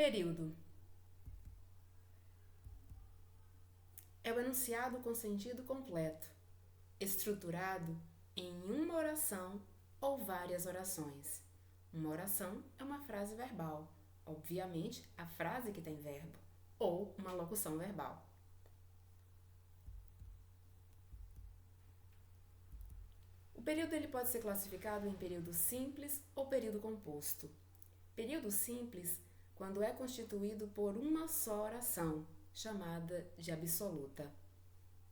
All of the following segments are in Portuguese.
Período é o enunciado com sentido completo, estruturado em uma oração ou várias orações. Uma oração é uma frase verbal, obviamente a frase que tem verbo, ou uma locução verbal. O período ele pode ser classificado em período simples ou período composto. Período simples quando é constituído por uma só oração, chamada de absoluta.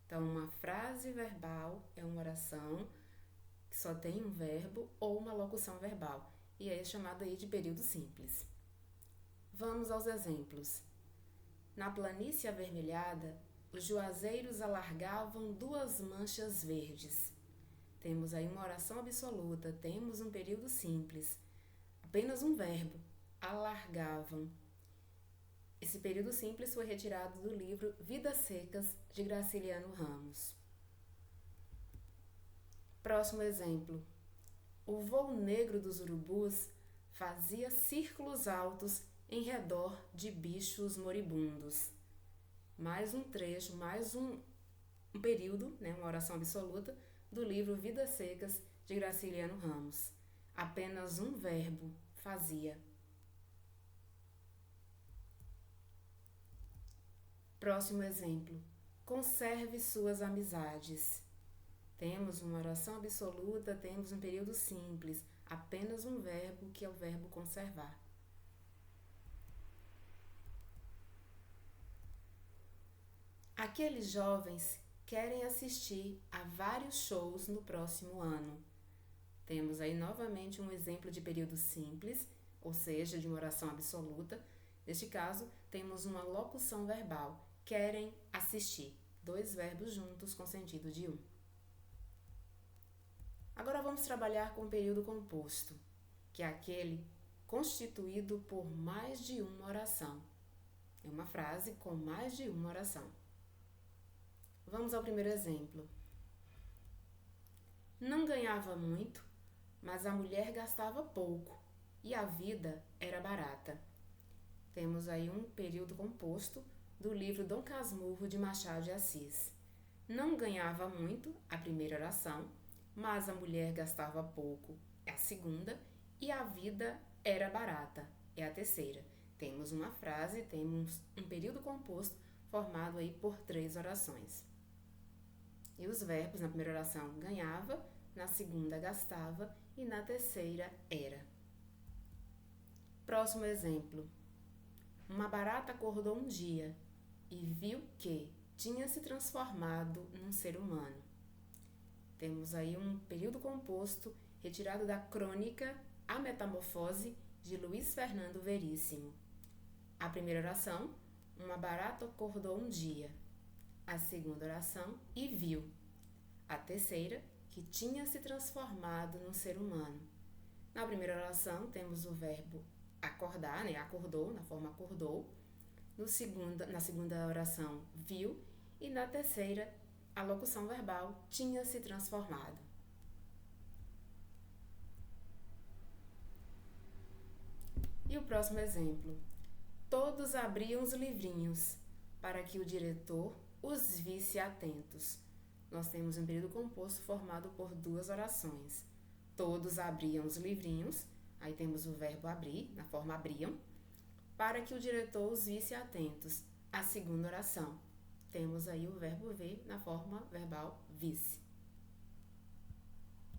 Então, uma frase verbal é uma oração que só tem um verbo ou uma locução verbal, e é chamada aí de período simples. Vamos aos exemplos. Na planície avermelhada, os juazeiros alargavam 2 manchas verdes. Temos aí uma oração absoluta, temos um período simples, apenas um verbo, alargavam. Esse período simples foi retirado do livro Vidas Secas, de Graciliano Ramos. Próximo exemplo. O voo negro dos urubus fazia círculos altos em redor de bichos moribundos. Mais um trecho, mais um período, uma oração absoluta, do livro Vidas Secas, de Graciliano Ramos. Apenas um verbo, fazia. Próximo exemplo. Conserve suas amizades. Temos uma oração absoluta, temos um período simples, apenas um verbo, que é o verbo conservar. Aqueles jovens querem assistir a vários shows no próximo ano. Temos aí novamente um exemplo de período simples, ou seja, de uma oração absoluta. Neste caso, temos uma locução verbal, querem assistir, 2 verbos juntos com sentido de um. Agora vamos trabalhar com o período composto, que é aquele constituído por mais de uma oração. É uma frase com mais de uma oração. Vamos ao primeiro exemplo. Não ganhava muito, mas a mulher gastava pouco e a vida era barata. Temos aí um período composto do livro Dom Casmurro, de Machado de Assis. Não ganhava muito, a primeira oração, mas a mulher gastava pouco, é a segunda, e a vida era barata, é a terceira. Temos uma frase, temos um período composto formado aí por 3 orações. E os verbos, na primeira oração, ganhava, na segunda, gastava e na terceira, era. Próximo exemplo. Uma barata acordou um dia e viu que tinha se transformado num ser humano. Temos aí um período composto retirado da crônica A Metamorfose, de Luiz Fernando Veríssimo. A primeira oração, uma barata acordou um dia. A segunda oração, e viu. A terceira, que tinha se transformado num ser humano. Na primeira oração, temos o verbo acordar, acordou, na forma acordou. Na segunda oração, viu. E na terceira, a locução verbal, tinha se transformado. E o próximo exemplo. Todos abriam os livrinhos para que o diretor os visse atentos. Nós temos um período composto formado por 2 orações. Todos abriam os livrinhos, aí temos o verbo abrir, na forma abriam, para que o diretor os visse atentos. A segunda oração, temos aí o verbo ver, na forma verbal visse.